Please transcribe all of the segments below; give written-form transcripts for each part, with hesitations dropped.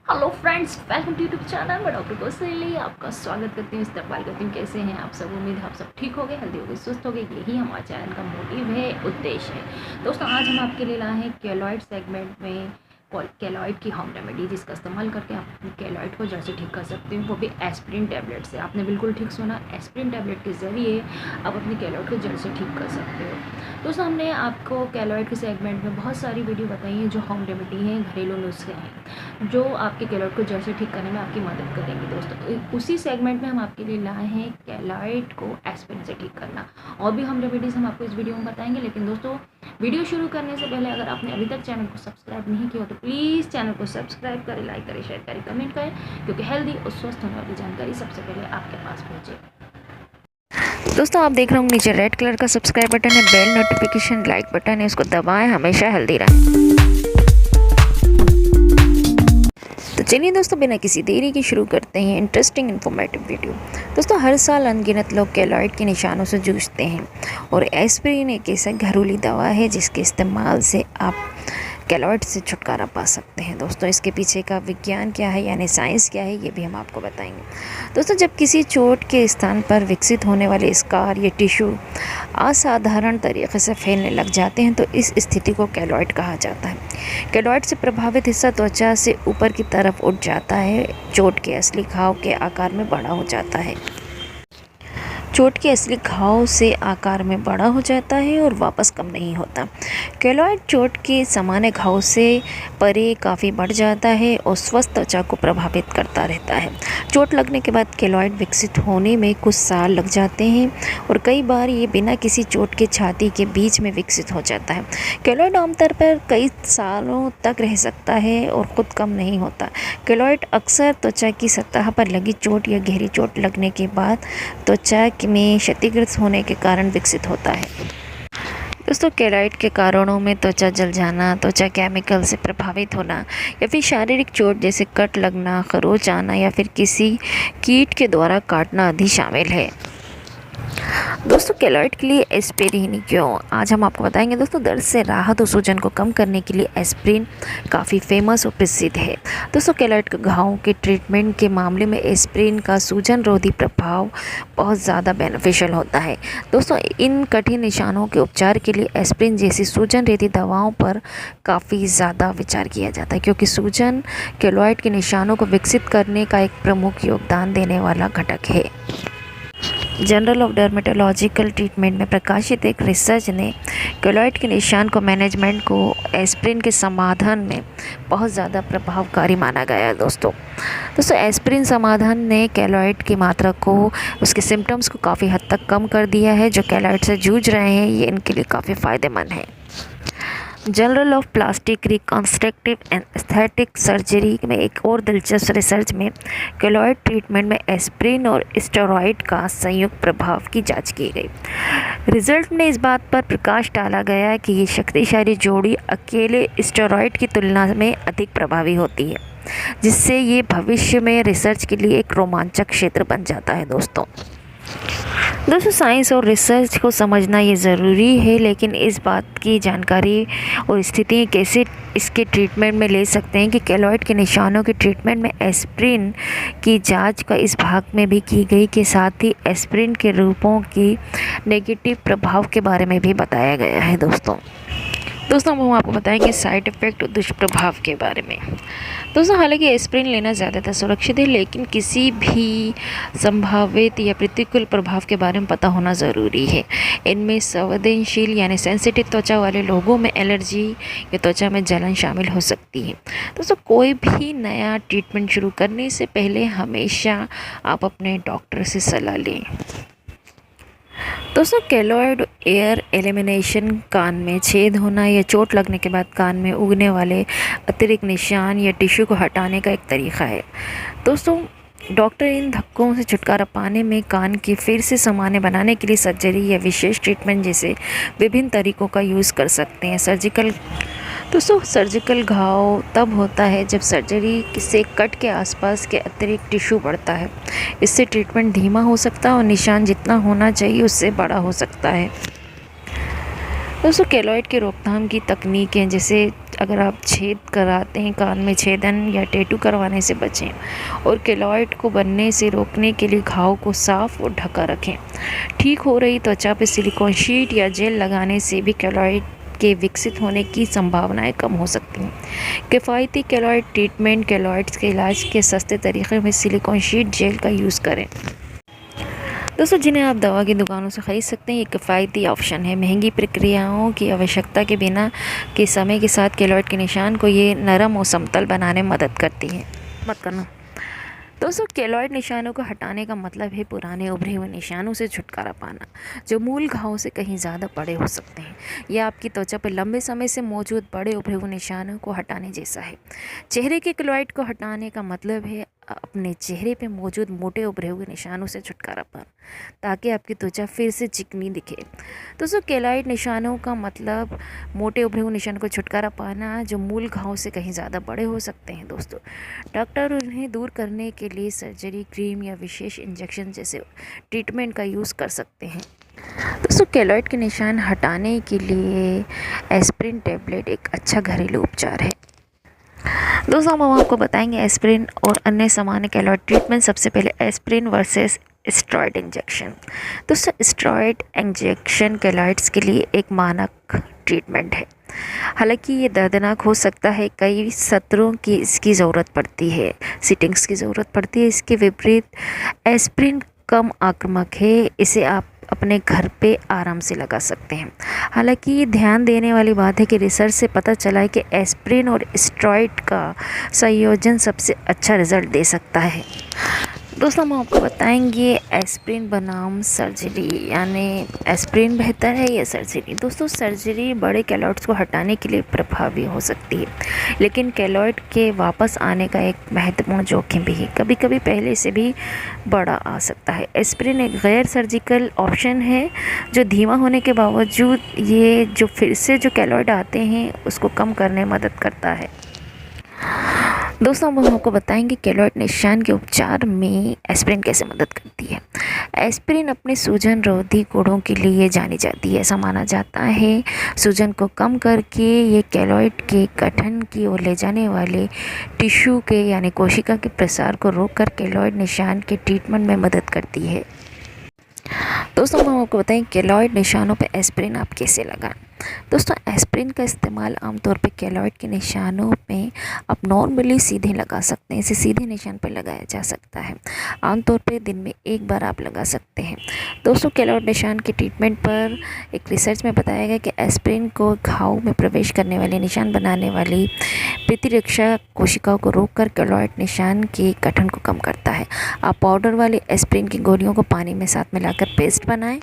Hello friends, welcome to YouTube channel. मैं doctor Kaushali आपका स्वागत करती हूँ, इस्तकबाल करती हूँ। कैसे हैं आप सब? उम्मीद है आप सब ठीक हो गए, हेल्दी हो गए, स्वस्थ हो गए। यही हमारे चैनल का मोटिव है, उद्देश्य है। दोस्तों, आज हम आपके लिए लाए हैं केलॉइड सेगमेंट में केलॉइड की होम रेमेडी, जिसका इस्तेमाल करके आप केलॉइड को जड़ से ठीक कर सकते हैं, वो भी एस्प्रिन टैबलेट से। आपने बिल्कुल ठीक सुना, एस्प्रिन टैबलेट के ज़रिए आप अपनी केलॉइड को जड़ से ठीक कर सकते हो। दोस्तों, हमने आपको केलॉइड के सेगमेंट में बहुत सारी वीडियो बताई हैं जो होम रेमेडी हैं, घरेलू नुस्खे हैं, जो आपके केलॉइड को जड़ से ठीक करने में आपकी मदद करेंगे। दोस्तों, उसी सेगमेंट में हम आपके लिए लाए हैं केलॉइड को एस्प्रिन से ठीक करना। और भी होम रेमेडीज़ हम आपको इस वीडियो में बताएंगे, लेकिन दोस्तों वीडियो शुरू करने से पहले अगर आपने अभी तक चैनल को सब्सक्राइब नहीं किया हो तो प्लीज़ चैनल को सब्सक्राइब करें, लाइक करें, शेयर करें, कमेंट करें, क्योंकि हेल्दी और स्वस्थ होने वाली जानकारी सबसे पहले आपके पास पहुँचे। दोस्तों, आप देख रहे होंगे नीचे रेड कलर का सब्सक्राइब बटन है, बेल नोटिफिकेशन लाइक बटन है, उसको दबाएं, हमेशा हेल्दी रहें। तो चलिए दोस्तों, बिना किसी देरी के शुरू करते हैं इंटरेस्टिंग इन्फॉर्मेटिव वीडियो। दोस्तों, हर साल अनगिनत लोग केलॉइड के निशानों से जूझते हैं और एस्प्रिन एक ऐसा घरेलू दवा है जिसके इस्तेमाल से आप केलॉइड से छुटकारा पा सकते हैं। दोस्तों, इसके पीछे का विज्ञान क्या है, यानी साइंस क्या है, ये भी हम आपको बताएंगे। दोस्तों, जब किसी चोट के स्थान पर विकसित होने वाले स्कार या टिश्यू असाधारण तरीके से फैलने लग जाते हैं तो इस स्थिति को केलॉइड कहा जाता है। केलॉइड से प्रभावित हिस्सा त्वचा से ऊपर की तरफ उठ जाता है, चोट के असली घाव के आकार में बड़ा हो जाता है। चोट के असली घाव से आकार में बड़ा हो जाता है और वापस कम नहीं होता। केलॉइड चोट के सामान्य घाव से परे काफ़ी बढ़ जाता है और स्वस्थ त्वचा को प्रभावित करता रहता है। चोट लगने के बाद केलॉइड विकसित होने में कुछ साल लग जाते हैं और कई बार ये बिना किसी चोट के छाती के बीच में विकसित हो जाता है। केलॉइड आमतौर पर कई सालों तक रह सकता है और ख़ुद कम नहीं होता। केलॉइड अक्सर त्वचा की सतह पर लगी चोट या गहरी चोट लगने के बाद त्वचा में क्षतिग्रस्त होने के कारण विकसित होता है। दोस्तों, केलॉइड के कारणों में त्वचा जल जाना, त्वचा केमिकल से प्रभावित होना या फिर शारीरिक चोट जैसे कट लगना, खरोच आना या फिर किसी कीट के द्वारा काटना आदि शामिल है। दोस्तों, केलॉइड के लिए एस्प्रिन क्यों, आज हम आपको बताएंगे। दोस्तों, दर्द से राहत और सूजन को कम करने के लिए एस्प्रिन काफ़ी फेमस और प्रसिद्ध है। दोस्तों, केलॉइड के घावों के ट्रीटमेंट के मामले में एस्प्रिन का सूजन रोधी प्रभाव बहुत ज़्यादा बेनिफिशियल होता है। दोस्तों, इन कठिन निशानों के उपचार के लिए एस्प्रिन जैसी सूजन रोधी दवाओं पर काफ़ी ज़्यादा विचार किया जाता है, क्योंकि सूजन केलॉइड के निशानों को विकसित करने का एक प्रमुख योगदान देने वाला घटक है। जर्नल ऑफ डर्मेटोलॉजिकल ट्रीटमेंट में प्रकाशित एक रिसर्च ने केलॉइड के निशान को मैनेजमेंट को एस्प्रिन के समाधान में बहुत ज़्यादा प्रभावकारी माना गया है। दोस्तों, एस्प्रिन समाधान ने केलॉइड की मात्रा को, उसके सिम्टम्स को काफ़ी हद तक कम कर दिया है। जो केलॉइड से जूझ रहे हैं, ये इनके लिए काफ़ी फ़ायदेमंद है। Journal of plastic reconstructive and aesthetic surgery में एक और दिलचस्प रिसर्च में केलॉइड ट्रीटमेंट में एस्प्रिन और स्टेरॉइड का संयुक्त प्रभाव की जांच की गई। रिजल्ट में इस बात पर प्रकाश डाला गया कि ये शक्तिशाली जोड़ी अकेले स्टेरॉइड की तुलना में अधिक प्रभावी होती है, जिससे ये भविष्य में रिसर्च के लिए एक रोमांचक क्षेत्र बन जाता है। दोस्तों, साइंस और रिसर्च को समझना ये ज़रूरी है, लेकिन इस बात की जानकारी और स्थिति कैसे इसके ट्रीटमेंट में ले सकते हैं कि केलॉइड के निशानों के ट्रीटमेंट में एस्प्रिन की जांच का इस भाग में भी की गई, के साथ ही एस्प्रिन के रूपों की नेगेटिव प्रभाव के बारे में भी बताया गया है। दोस्तों, हम आपको बताएंगे साइड इफ़ेक्ट और दुष्प्रभाव के बारे में। दोस्तों, हालांकि एस्प्रिन लेना ज़्यादातर सुरक्षित है, लेकिन किसी भी संभावित या प्रतिकूल प्रभाव के बारे में पता होना ज़रूरी है। इनमें संवेदनशील यानी सेंसिटिव त्वचा वाले लोगों में एलर्जी या त्वचा में जलन शामिल हो सकती है। दोस्तों, कोई भी नया ट्रीटमेंट शुरू करने से पहले हमेशा आप अपने डॉक्टर से सलाह लें। दोस्तों, केलॉइड एयर एलिमिनेशन कान में छेद होना या चोट लगने के बाद कान में उगने वाले अतिरिक्त निशान या टिश्यू को हटाने का एक तरीका है। दोस्तों, डॉक्टर इन धक्कों से छुटकारा पाने में कान की फिर से सामान्य बनाने के लिए सर्जरी या विशेष ट्रीटमेंट जैसे विभिन्न तरीकों का यूज़ कर सकते हैं। सर्जिकल घाव तब होता है जब सर्जरी से कट के आसपास के अतिरिक्त टिश्यू बढ़ता है। इससे ट्रीटमेंट धीमा हो सकता है और निशान जितना होना चाहिए उससे बड़ा हो सकता है। दोस्तों केलॉइड की रोकथाम की तकनीकें, जैसे अगर आप छेद कराते हैं, कान में छेदन या टैटू करवाने से बचें, और केलॉइड को बनने से रोकने के लिए घाव को साफ और ढका रखें। ठीक हो रही त्वचा पर सिलिकॉन शीट या जेल लगाने से भी केलॉइड के विकसित होने की संभावनाएं कम हो सकती हैं। किफ़ायती केलॉइड ट्रीटमेंट, केलॉइड्स के इलाज के सस्ते तरीक़े में सिलिकॉन शीट जेल का यूज़ करें। दोस्तों जिन्हें आप दवा की दुकानों से ख़रीद सकते हैं, ये किफ़ायती ऑप्शन है। महंगी प्रक्रियाओं की आवश्यकता के बिना के समय के साथ केलॉइड के निशान को ये नरम और समतल बनाने में मदद करती है। मत करना दोस्तों, केलॉइड निशानों को हटाने का मतलब है पुराने उभरे हुए निशानों से छुटकारा पाना, जो मूल घावों से कहीं ज़्यादा बड़े हो सकते हैं। यह आपकी त्वचा पर लंबे समय से मौजूद बड़े उभरे हुए निशानों को हटाने जैसा है। चेहरे के केलॉइड को हटाने का मतलब है अपने चेहरे पे मौजूद मोटे उभरे हुए निशानों से छुटकारा पाना, ताकि आपकी त्वचा फिर से चिकनी दिखे। दोस्तों केलॉइड निशानों का मतलब मोटे उभरे हुए निशानों को छुटकारा पाना, जो मूल घाव से कहीं ज़्यादा बड़े हो सकते हैं। दोस्तों डॉक्टर उन्हें दूर करने के लिए सर्जरी, क्रीम या विशेष इंजेक्शन जैसे ट्रीटमेंट का यूज़ कर सकते हैं। दोस्तों केलॉइड के निशान हटाने के लिए एस्प्रिन टेबलेट एक अच्छा घरेलू उपचार है। दोस्तों हम आपको बताएंगे एस्प्रिन और अन्य सामान्य केलॉइड ट्रीटमेंट। सबसे पहले एस्प्रिन वर्सेस स्टेरॉयड इंजेक्शन। दोस्तों स्टेरॉयड इंजेक्शन केलॉइड्स के लिए एक मानक ट्रीटमेंट है। हालांकि ये दर्दनाक हो सकता है, कई सत्रों की इसकी ज़रूरत पड़ती है, सिटिंग्स की ज़रूरत पड़ती है। इसके विपरीत एस्प्रिन कम आक्रामक है, इसे आप अपने घर पे आराम से लगा सकते हैं। हालांकि ये ध्यान देने वाली बात है कि रिसर्च से पता चला है कि एस्प्रिन और स्टेरॉयड का संयोजन सबसे अच्छा रिजल्ट दे सकता है। दोस्तों हम आपको बताएंगे एस्प्रिन बनाम सर्जरी, यानी एस्प्रिन बेहतर है या सर्जरी। दोस्तों सर्जरी बड़े केलॉइड्स को हटाने के लिए प्रभावी हो सकती है, लेकिन केलॉइड के वापस आने का एक महत्वपूर्ण जोखिम भी है, कभी कभी पहले से भी बड़ा आ सकता है। एस्प्रिन एक गैर सर्जिकल ऑप्शन है जो धीमा होने के बावजूद ये जो फिर से जो केलॉइड आते हैं उसको कम करने में मदद करता है। दोस्तों हम आपको बताएंगे केलॉइड निशान के उपचार में एस्प्रिन कैसे मदद करती है। एस्प्रिन अपने सूजन रोधी गुणों के लिए जानी जाती है। ऐसा माना जाता है सूजन को कम करके ये केलॉइड के गठन की ओर ले जाने वाले टिश्यू के यानी कोशिका के प्रसार को रोककर केलॉइड निशान के ट्रीटमेंट में मदद करती है। दोस्तों हम आपको बताएं केलॉइड निशानों पर एस्प्रिन आप कैसे लगाएं। दोस्तों एस्प्रिन का इस्तेमाल आमतौर पे केलॉइड के निशानों पे आप नॉर्मली सीधे लगा सकते हैं। इसे सीधे निशान पर लगाया जा सकता है। आमतौर पे दिन में एक बार आप लगा सकते हैं। दोस्तों केलॉइड निशान के ट्रीटमेंट पर एक रिसर्च में बताया गया कि एस्प्रिन को घाव में प्रवेश करने वाले निशान बनाने वाली प्रतिरक्षा कोशिकाओं को रोककर केलॉइड निशान के गठन को कम करता है। आप पाउडर वाले एस्प्रिन की गोलियों को पानी में साथ मिलाकर पेस्ट बनाएं,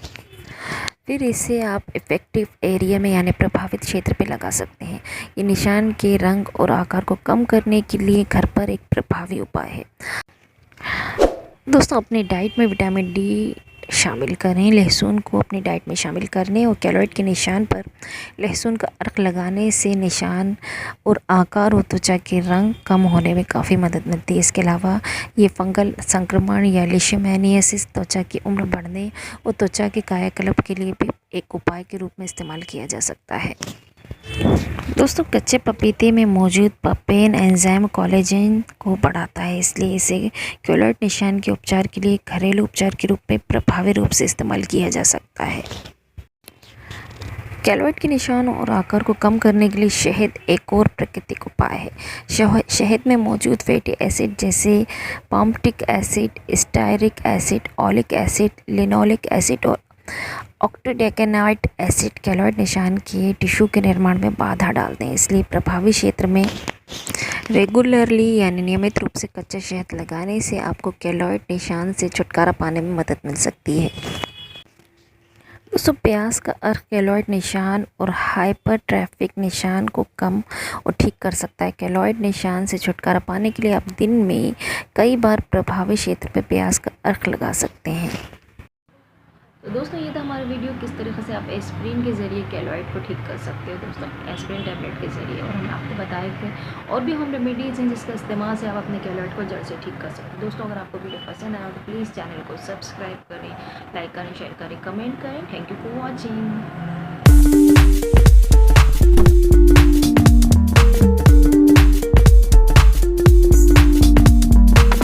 फिर इसे आप इफ़ेक्टिव एरिया में यानी प्रभावित क्षेत्र पे लगा सकते हैं। ये निशान के रंग और आकार को कम करने के लिए घर पर एक प्रभावी उपाय है। दोस्तों अपनी डाइट में विटामिन डी शामिल करें। लहसुन को अपनी डाइट में शामिल करने और केलॉइड के निशान पर लहसुन का अर्क लगाने से निशान और आकार और त्वचा के रंग कम होने में काफ़ी मदद मिलती है। इसके अलावा ये फंगल संक्रमण या लिशोमैनियासिस, त्वचा की उम्र बढ़ने और त्वचा के कायाकल्प के लिए भी एक उपाय के रूप में इस्तेमाल किया जा सकता है। दोस्तों कच्चे पपीते में मौजूद पपेन एंजाइम कोलेजन को बढ़ाता है, इसलिए इसे केलॉइड निशान के उपचार के लिए घरेलू उपचार के रूप में प्रभावी रूप से इस्तेमाल किया जा सकता है। केलॉइड के निशान और आकार को कम करने के लिए शहद एक और प्राकृतिक उपाय है। शहद में मौजूद फैटी एसिड जैसे palmitic acid, stearic acid, oleic acid, linoleic acid और ऑक्टेडेकेनाइट एसिड केलॉइड निशान के टिश्यू के निर्माण में बाधा डालते हैं। इसलिए प्रभावी क्षेत्र में रेगुलरली यानी नियमित रूप से कच्चा शहद लगाने से आपको केलॉइड निशान से छुटकारा पाने में मदद मिल सकती है। दोस्तों प्याज का अर्क केलॉइड निशान और हाइपरट्रॉफिक निशान को कम और ठीक कर सकता है। केलॉइड निशान से छुटकारा पाने के लिए आप दिन में कई बार प्रभावी क्षेत्र पर प्याज का अर्क लगा सकते हैं। तो दोस्तों ये था हमारा वीडियो, किस तरीके से आप एस्प्रिन के ज़रिए केलॉइड को ठीक कर सकते हो दोस्तों, एस्प्रिन टैबलेट के ज़रिए। और हमने आपको बताया कि और भी होम रेमेडीज़ हैं जिसका इस्तेमाल से आप अपने केलॉइड को जड़ से ठीक कर सकते हो। दोस्तों अगर आपको वीडियो पसंद आया तो प्लीज़ चैनल को सब्सक्राइब करें, लाइक करें, शेयर करें, कमेंट करें। Thank you for watching.